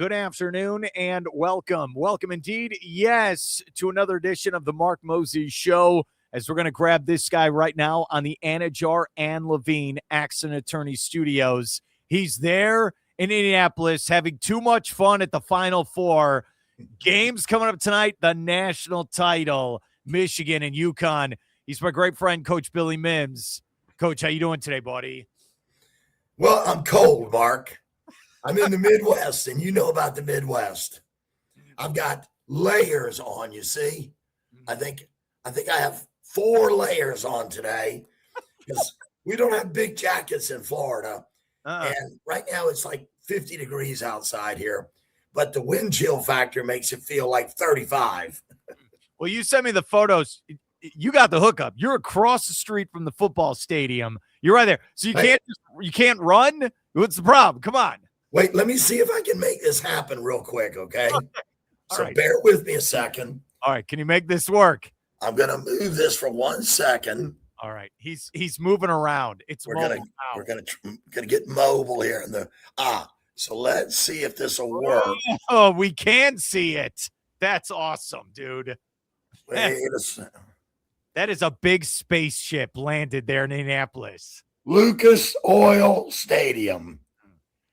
good afternoon, and welcome. Welcome indeed, yes, to another edition of the Mark Mosey Show, as we're going to grab this guy right now on the Anidjar and Levine Accident Attorney Studios. He's there in Indianapolis having too much fun at the Final Four. Games coming up tonight, the national title, Michigan and UConn. He's my great friend, Coach Billy Mims. Coach, how you doing today, buddy? Well, I'm cold, Mark. I'm in the Midwest, and you know about the Midwest. I've got layers on, you see. I think I have 4 layers on today because we don't have big jackets in Florida. And right now it's like 50 degrees outside here, but the wind chill factor makes it feel like 35. Well, you sent me the photos. You got the hookup. You're across the street from the football stadium. You're right there. So you can't run? What's the problem? Come on. Wait, let me see if I can make this happen real quick, okay? So right. bear with me a second. All right, can you make this work? I'm going to move this for 1 second. All right, he's moving around. We're gonna get mobile here in the So let's see if this will work. Oh, we can see it. That's awesome, dude. Wait a second. That is a big spaceship landed there in Indianapolis. Lucas Oil Stadium.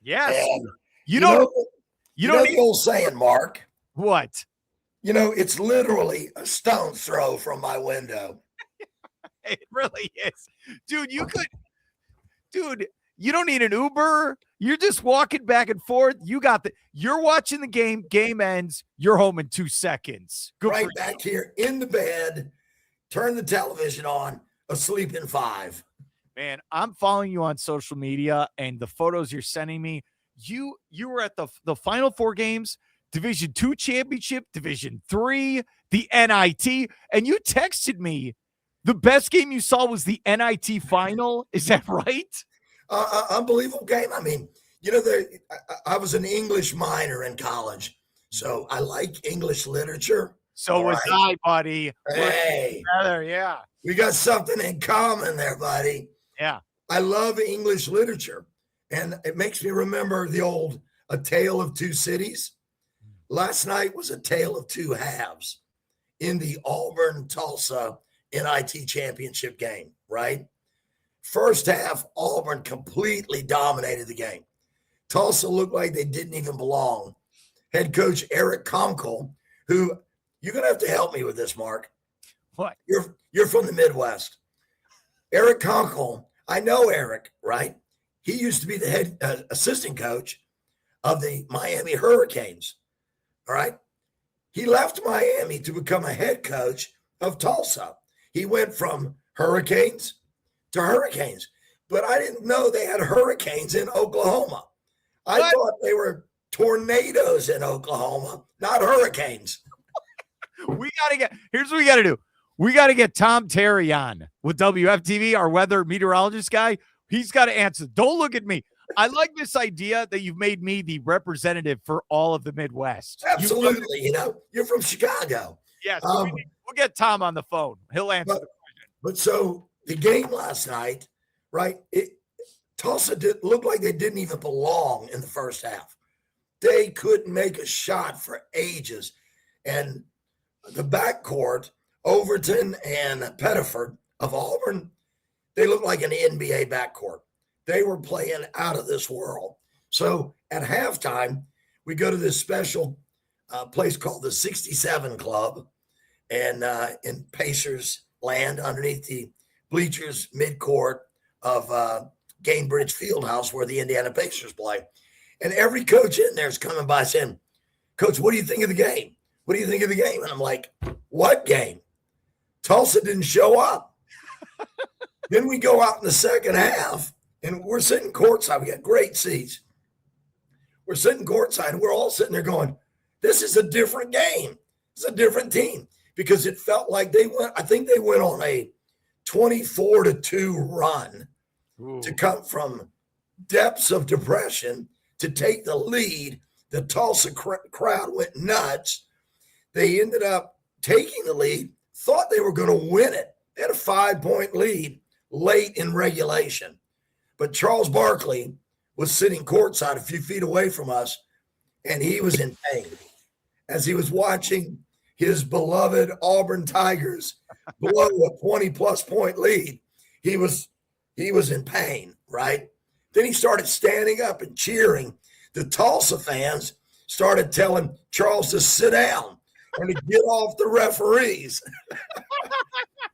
Yes. And you don't know need the old saying, Mark. What? You know, it's literally a stone's throw from my window. It really is. Dude, you don't need an Uber. You're just walking back and forth. You're watching the game. Game ends. You're home in 2 seconds. Good right for back you. Here in the bed, turn the television on, asleep in 5. Man, I'm following you on social media, and the photos you're sending me, you were at the Final Four games, Division II championship, Division III, the NIT, and you texted me the best game you saw was the NIT final. Is that right? Unbelievable game. I mean, you know, I was an English minor in college, so I like English literature. So was I, buddy. Hey, together, yeah. We got something in common there, buddy. Yeah. I love English literature, and it makes me remember the old A Tale of Two Cities. Last night was A Tale of Two Halves in the Auburn-Tulsa NIT championship game, right? First half, Auburn completely dominated the game. Tulsa looked like they didn't even belong. Head coach Eric Conkle, who you're going to have to help me with this, Mark. What? You're from the Midwest. Eric Conkle, I know Eric, right? He used to be the head assistant coach of the Miami Hurricanes, all right? He left Miami to become a head coach of Tulsa. He went from Hurricanes to Hurricanes, but I didn't know they had hurricanes in Oklahoma. I thought they were tornadoes in Oklahoma, not hurricanes. Here's what we got to do. We got to get Tom Terry on with WFTV, our weather meteorologist guy. He's got to answer. Don't look at me. I like this idea that you've made me the representative for all of the Midwest. Absolutely. You're from Chicago. Yes. We'll get Tom on the phone. He'll answer the question. But so the game last night, right? Tulsa looked like they didn't even belong in the first half. They couldn't make a shot for ages. And the backcourt, Overton and Pettiford of Auburn, they looked like an NBA backcourt. They were playing out of this world. So at halftime, we go to this special place called the 67 Club, and in Pacers land underneath the bleachers midcourt of Gainbridge Fieldhouse where the Indiana Pacers play. And every coach in there is coming by saying, Coach, what do you think of the game? What do you think of the game? And I'm like, what game? Tulsa didn't show up. Then we go out in the second half, and we're sitting courtside. We got great seats. We're sitting courtside, and we're all sitting there going, this is a different game. It's a different team, because it felt like they went on a 24-2 run to come from depths of depression to take the lead. The Tulsa crowd went nuts. They ended up taking the lead, thought they were going to win it. They had a 5-point lead late in regulation. But Charles Barkley was sitting courtside a few feet away from us, and he was in pain as he was watching his beloved Auburn Tigers blow a 20-plus point lead. He was in pain, right? Then he started standing up and cheering. The Tulsa fans started telling Charles to sit down and to get off the referees.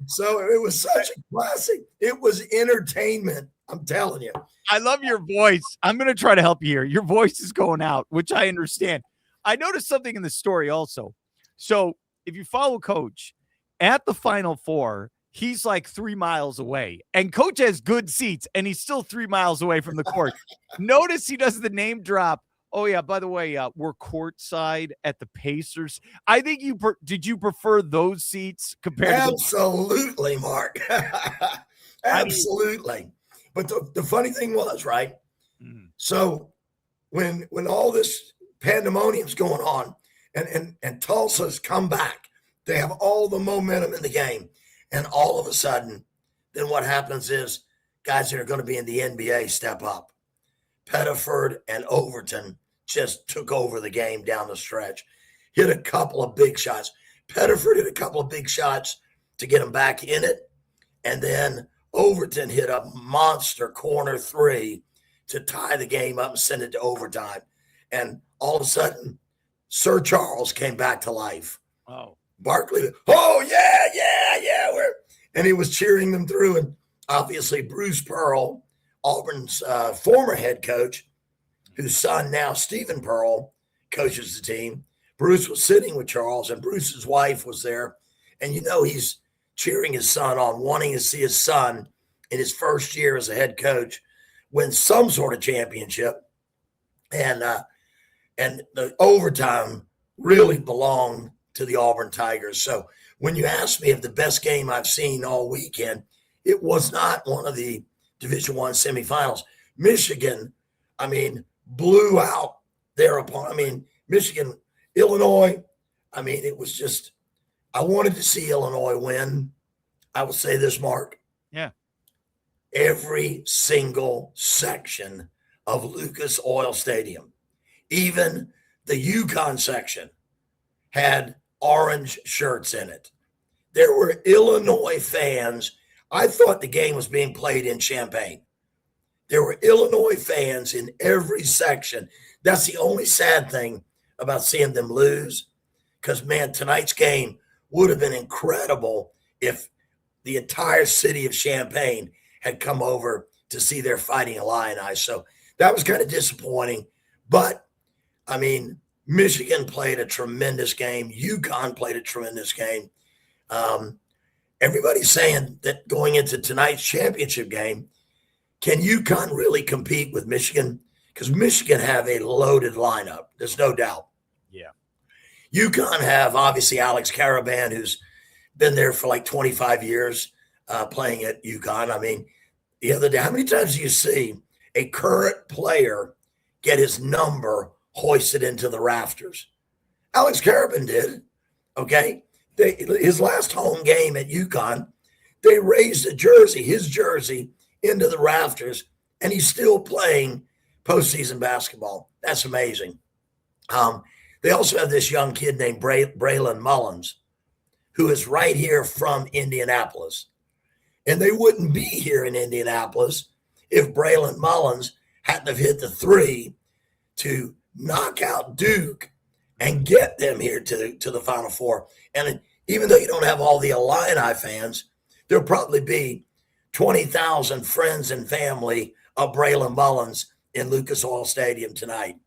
So it was such a classic. It was entertainment, I'm telling you. I love your voice. I'm going to try to help you here. Your voice is going out, which I understand. I noticed something in the story also. So if you follow Coach at the Final Four, he's like 3 miles away, and Coach has good seats, and he's still 3 miles away from the court. Notice he does the name drop. Oh yeah, by the way, we're courtside at the Pacers. I think did you prefer those seats compared Absolutely, Mark. Absolutely. But the funny thing was, right? So when all this pandemonium's going on and Tulsa's come back, they have all the momentum in the game. And all of a sudden, then what happens is guys that are going to be in the NBA step up. Pettiford and Overton just took over the game down the stretch, hit a couple of big shots. Pettiford hit a couple of big shots to get him back in it. And then Overton hit a monster corner three to tie the game up and send it to overtime. And all of a sudden, Sir Charles came back to life. Oh, Barkley, and he was cheering them through. And obviously, Bruce Pearl, Auburn's former head coach, whose son now, Stephen Pearl, coaches the team. Bruce was sitting with Charles, and Bruce's wife was there. And he's cheering his son on, wanting to see his son in his first year as a head coach win some sort of championship. And the overtime really belonged to the Auburn Tigers. So when you ask me if the best game I've seen all weekend, it was not one of the Division I semifinals. Michigan, blew out their opponent. Michigan, Illinois, it was just, I wanted to see Illinois win. I will say this, Mark. Yeah. Every single section of Lucas Oil Stadium, even the UConn section, had orange shirts in it. There were Illinois fans. I thought the game was being played in Champaign. There were Illinois fans in every section. That's the only sad thing about seeing them lose, because, man, tonight's game would have been incredible if the entire city of Champaign had come over to see their Fighting Illini. So that was kind of disappointing. But, Michigan played a tremendous game. UConn played a tremendous game. Everybody's saying that going into tonight's championship game, can UConn really compete with Michigan? Because Michigan have a loaded lineup. There's no doubt. Yeah. UConn have, obviously, Alex Caravan, who's been there for like 25 years playing at UConn. The other day, how many times do you see a current player get his number hoisted into the rafters? Alex Caravan did, okay? His last home game at UConn, they raised his jersey, into the rafters, and he's still playing postseason basketball. That's amazing. They also have this young kid named Braylon Mullins, who is right here from Indianapolis. And they wouldn't be here in Indianapolis if Braylon Mullins hadn't have hit the three to knock out Duke and get them here to the Final Four. And even though you don't have all the Illini fans, there'll probably be 20,000 friends and family of Braylon Mullins in Lucas Oil Stadium tonight.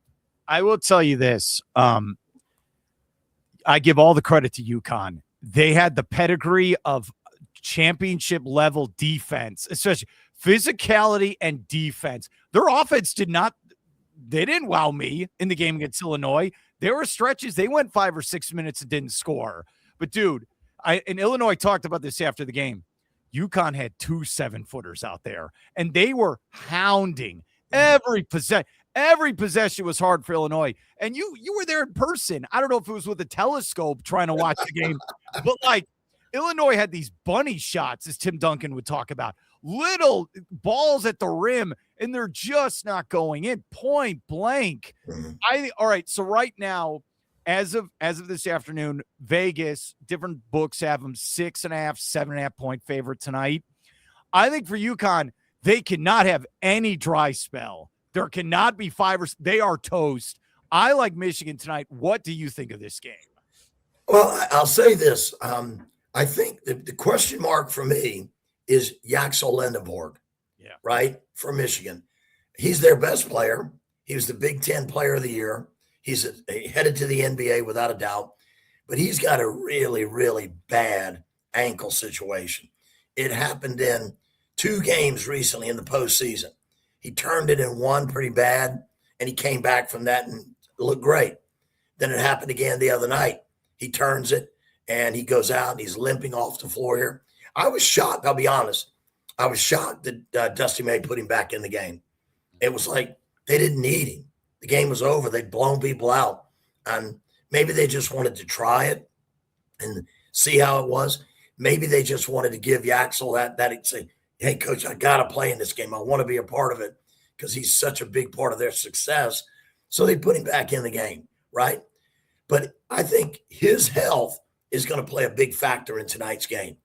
I will tell you this. I give all the credit to UConn. They had the pedigree of championship level defense, especially physicality and defense. Their offense didn't wow me in the game against Illinois. There were stretches, they went 5 or 6 minutes and didn't score. But dude, and Illinois talked about this after the game. UConn had 2 7-footers out there, and they were hounding every possession. Every possession was hard for Illinois. And you were there in person. I don't know if it was with a telescope trying to watch the game, but Illinois had these bunny shots, as Tim Duncan would talk about, little balls at the rim, and they're just not going in, point blank. All right, so right now, as of this afternoon, Vegas, different books have them 6.5, 7.5 point favorite tonight. I think for UConn, they cannot have any dry spell. There cannot be they are toast. I like Michigan tonight. What do you think of this game? Well, I'll say this. I think the question mark for me is Yaxel Lendeborg, right, for Michigan. He's their best player. He was the Big Ten Player of the Year. He's headed to the NBA without a doubt, but he's got a really, really bad ankle situation. It happened in 2 games recently in the postseason. He turned it in one pretty bad, and he came back from that and looked great. Then it happened again the other night. He turns it, and he goes out, and he's limping off the floor here. I was shocked, I'll be honest. I was shocked that Dusty May put him back in the game. It was like they didn't need him. The game was over. They'd blown people out. And maybe they just wanted to try it and see how it was. Maybe they just wanted to give Yaxel that say, hey, coach, I got to play in this game. I want to be a part of it because he's such a big part of their success. So they put him back in the game, right? But I think his health is going to play a big factor in tonight's game.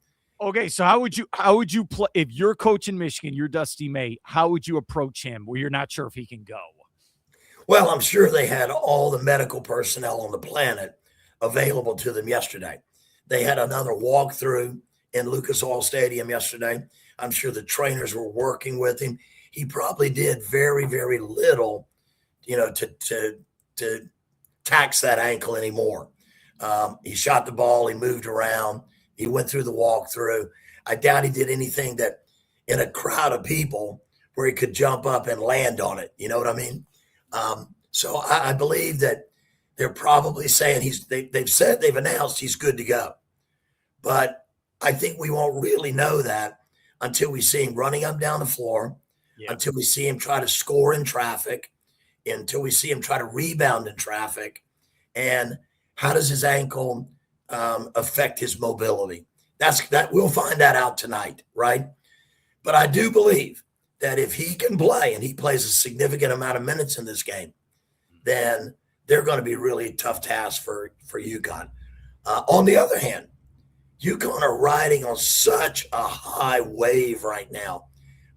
Okay, so how would you play if you're coaching Michigan, you're Dusty May, how would you approach him where you're not sure if he can go? Well, I'm sure they had all the medical personnel on the planet available to them yesterday. They had another walkthrough in Lucas Oil Stadium yesterday. I'm sure the trainers were working with him. He probably did very, very little, to tax that ankle anymore. He shot the ball. He moved around. He went through the walkthrough. I doubt he did anything that in a crowd of people where he could jump up and land on it. You know what I mean? So I believe that they're probably saying they've announced he's good to go. But I think we won't really know that until we see him running up down the floor, until we see him try to score in traffic, until we see him try to rebound in traffic. And how does his ankle affect his mobility? That we'll find that out tonight, right? But I do believe that if he can play and he plays a significant amount of minutes in this game, then they're going to be really a tough task for UConn. On the other hand, UConn are riding on such a high wave right now.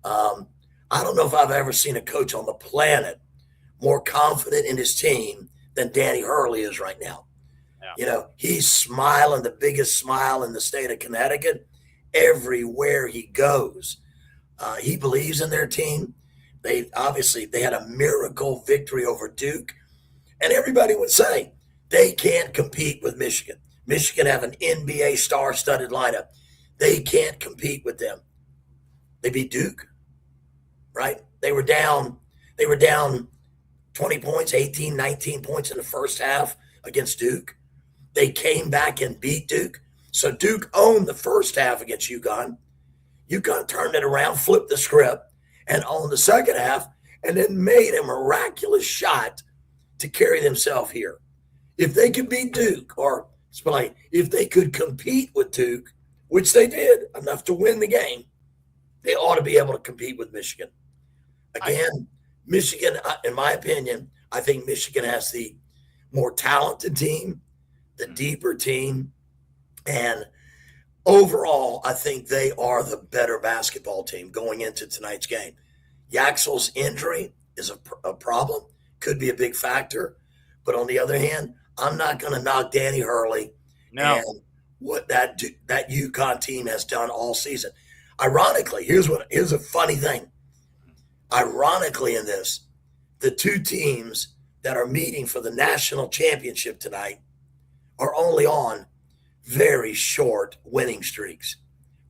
I don't know if I've ever seen a coach on the planet more confident in his team than Danny Hurley is right now. Yeah. He's smiling, the biggest smile in the state of Connecticut everywhere he goes. He believes in their team. They had a miracle victory over Duke. And everybody would say they can't compete with Michigan. Michigan have an NBA star-studded lineup. They can't compete with them. They beat Duke, right? They were down 20 points, 18, 19 points in the first half against Duke. They came back and beat Duke. So Duke owned the first half against UConn. UConn turned it around, flipped the script, and owned the second half, and then made a miraculous shot to carry themselves here. If they could beat Duke, or if they could compete with Duke, which they did enough to win the game, they ought to be able to compete with Michigan. Again, Michigan, in my opinion, I think Michigan has the more talented team, the deeper team, and overall, I think they are the better basketball team going into tonight's game. Yaxel's injury is a problem, could be a big factor. But on the other hand, I'm not going to knock Danny Hurley and what that UConn team has done all season. Ironically, here's a funny thing. Ironically in this, the two teams that are meeting for the national championship tonight are only on very short winning streaks.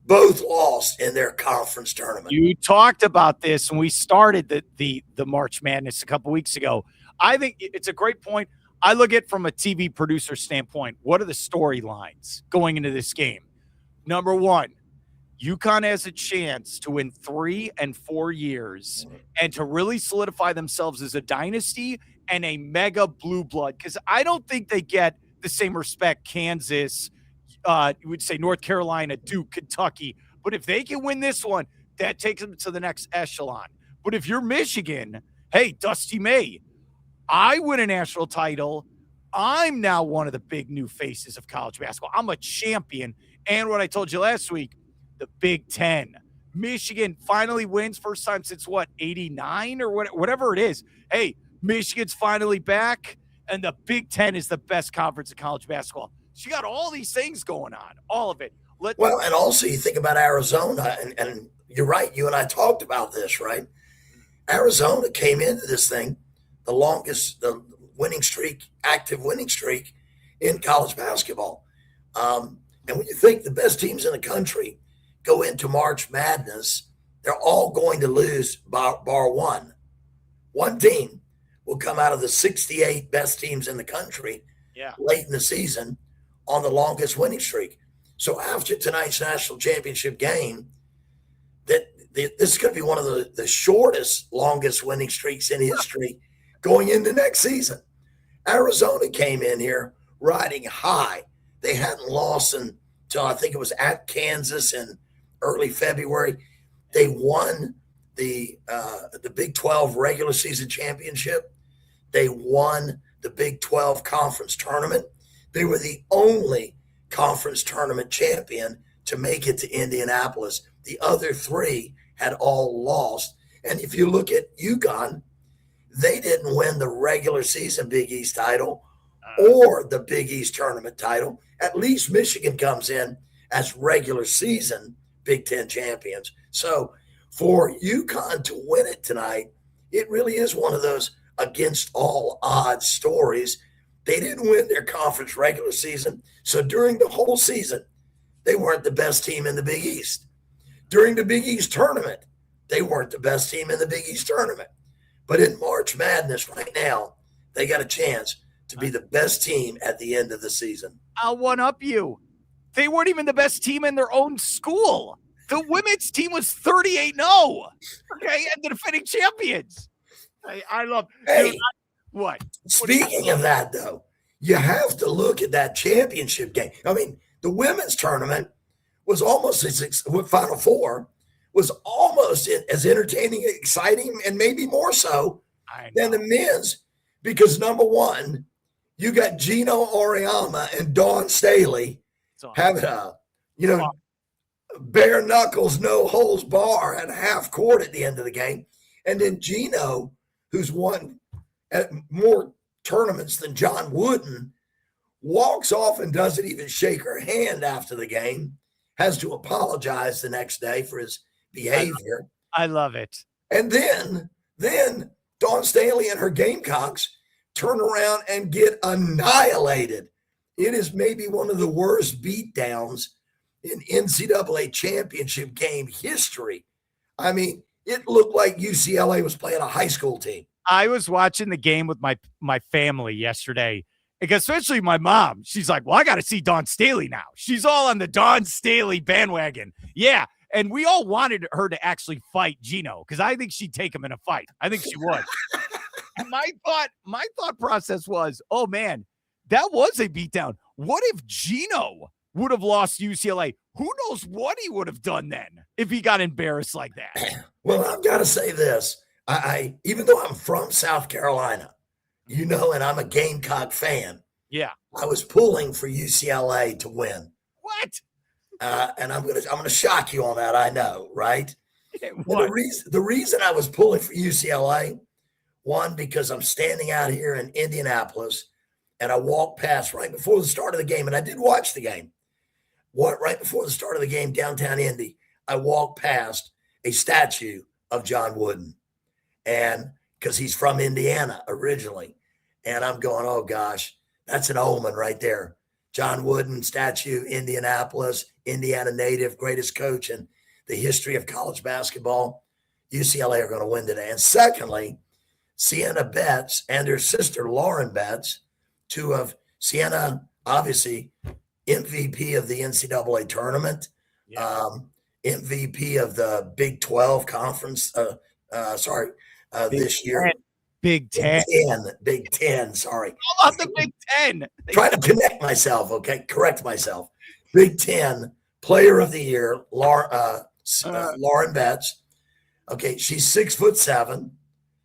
Both lost in their conference tournament. You talked about this when we started the March Madness a couple weeks ago. I think it's a great point. I look at it from a TV producer standpoint. What are the storylines going into this game? Number one, UConn has a chance to win 3 and 4 years and to really solidify themselves as a dynasty and a mega blue blood, because I don't think they get the same respect Kansas, you would say North Carolina, Duke, Kentucky. But if they can win this one, that takes them to the next echelon. But if you're Michigan, hey, Dusty May, I win a national title. I'm now one of the big new faces of college basketball. I'm a champion. And what I told you last week, the Big Ten. Michigan finally wins, first time since what, 89 or whatever it is. Hey, Michigan's finally back, and the Big Ten is the best conference in college basketball. So you got all these things going on, all of it. Well, and also you think about Arizona, and you're right. You and I talked about this, right? Arizona came into this thing the winning streak, active winning streak in college basketball. And when you think the best teams in the country go into March Madness, they're all going to lose bar one. One team will come out of the 68 best teams in the country late in the season on the longest winning streak. So after tonight's national championship game, this is going to be one of the shortest, longest winning streaks in history going into next season. Arizona came in here riding high. They hadn't lost until I think it was at Kansas in early February. They won the Big 12 regular season championship. They won the Big 12 conference tournament. They were the only conference tournament champion to make it to Indianapolis. The other three had all lost. And if you look at UConn, they didn't win the regular season Big East title or the Big East tournament title. At least Michigan comes in as regular season Big Ten champions. So for UConn to win it tonight, it really is one of those against all odds stories. They didn't win their conference regular season. So during the whole season, they weren't the best team in the Big East. During the Big East tournament, they weren't the best team in the Big East tournament. But in March Madness right now, they got a chance to be the best team at the end of the season. I'll one-up you. They weren't even the best team in their own school. The women's team was 38-0, okay, and the defending champions. I love – Hey, what? Speaking of that, though, you have to look at that championship game. I mean, the women's tournament was almost with Final Four was almost as entertaining, exciting, and maybe more so than the men's because, number one, you got Gino Auriemma and Dawn Staley having a, bare knuckles, no holds bar at half court at the end of the game. And then Gino, who's won at more tournaments than John Wooden, walks off and doesn't even shake her hand after the game, has to apologize the next day for his behavior. I love it. And then Dawn Staley and her Gamecocks turn around and get annihilated. It is maybe one of the worst beatdowns in NCAA championship game history. I mean, it looked like UCLA was playing a high school team. I was watching the game with my family yesterday, because especially my mom. She's like, well, I got to see Dawn Staley now. She's all on the Dawn Staley bandwagon. Yeah. And we all wanted her to actually fight Gino because I think she'd take him in a fight. I think she would. And my thought process was, oh, man, that was a beatdown. What if Gino would have lost UCLA? Who knows what he would have done then if he got embarrassed like that? Well, I've got to say this. I even though I'm from South Carolina, and I'm a Gamecock fan. Yeah. I was pulling for UCLA to win. What? And I'm gonna shock you on that. I know, right? What? The reason I was pulling for UCLA, one, because I'm standing out here in Indianapolis, and I walked past right before the start of the game, and I did watch the game. Right before the start of the game, downtown Indy, I walked past a statue of John Wooden, and because he's from Indiana originally, and I'm going, oh gosh, that's an omen right there. John Wooden statue, Indianapolis, Indiana native, greatest coach in the history of college basketball. UCLA are going to win today. And secondly, Sienna Betts and her sister Lauren Betts, two of Sienna, obviously MVP of the NCAA tournament, MVP of the Big 12 conference. This year. Big Ten. Big Ten, sorry. How about the Big Ten? Trying to connect myself, okay? Correct myself. Big Ten Player of the Year, Lauren Betts. Okay, she's 6'7".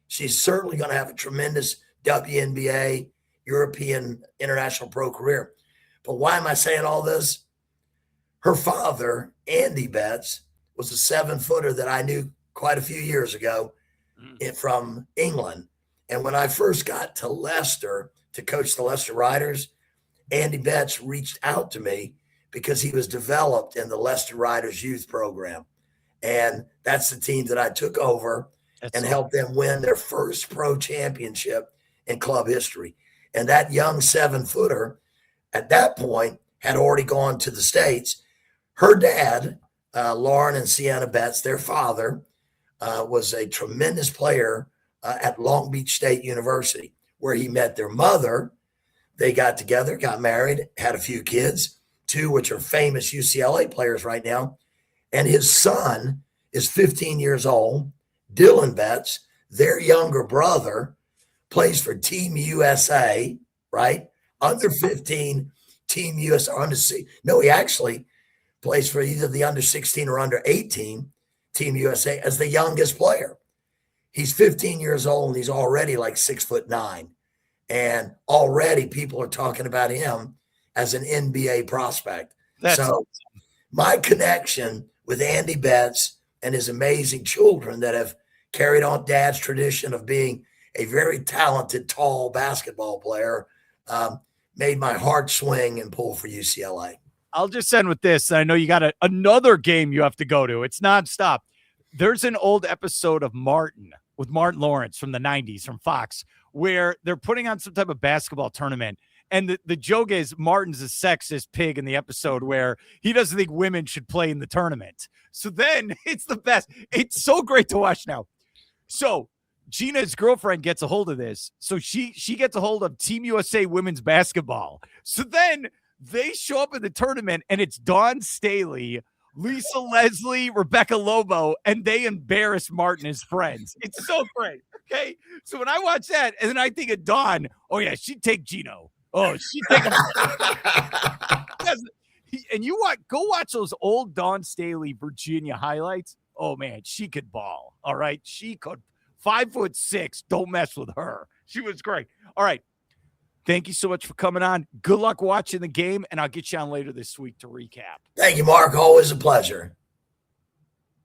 She's certainly going to have a tremendous WNBA, European International Pro career. But why am I saying all this? Her father, Andy Betts, was a 7-footer that I knew quite a few years ago from England. And when I first got to Leicester to coach the Leicester Riders, Andy Betts reached out to me because he was developed in the Leicester Riders youth program. And that's the team that I took over and helped them win their first pro championship in club history. And that young 7-footer at that point had already gone to the States. Her dad, Lauren and Sienna Betts, their father, was a tremendous player at Long Beach State University, where he met their mother. They got together, got married, had a few kids, 2 which are famous UCLA players right now. And his son is 15 years old, Dylan Betts. Their younger brother plays for Team USA, right? Under 15, Team USA, under no, he actually plays for either the under 16 or under 18, Team USA, as the youngest player. He's 15 years old and he's already like 6'9". And already people are talking about him as an NBA prospect. That's awesome. My connection with Andy Betts and his amazing children that have carried on Dad's tradition of being a very talented, tall basketball player made my heart swing and pull for UCLA. I'll just end with this. I know you got another game you have to go to. It's nonstop. There's an old episode of Martin with Martin Lawrence from the 90s from Fox where they're putting on some type of basketball tournament. And the joke is Martin's a sexist pig in the episode where he doesn't think women should play in the tournament. So then it's the best. It's so great to watch now. So Gina's girlfriend gets a hold of this. So she gets a hold of Team USA women's basketball. So then they show up in the tournament and it's Dawn Staley, Lisa Leslie, Rebecca Lobo, and they embarrass Martin as friends. It's so great. Okay. So when I watch that and then I think of Dawn, oh yeah, she'd take Gino. Oh, she'd take him. And go watch those old Dawn Staley Virginia highlights. Oh man, she could ball. All right. She could. 5'6". Don't mess with her. She was great. All right. Thank you so much for coming on. Good luck watching the game, and I'll get you on later this week to recap. Thank you, Mark. Always a pleasure.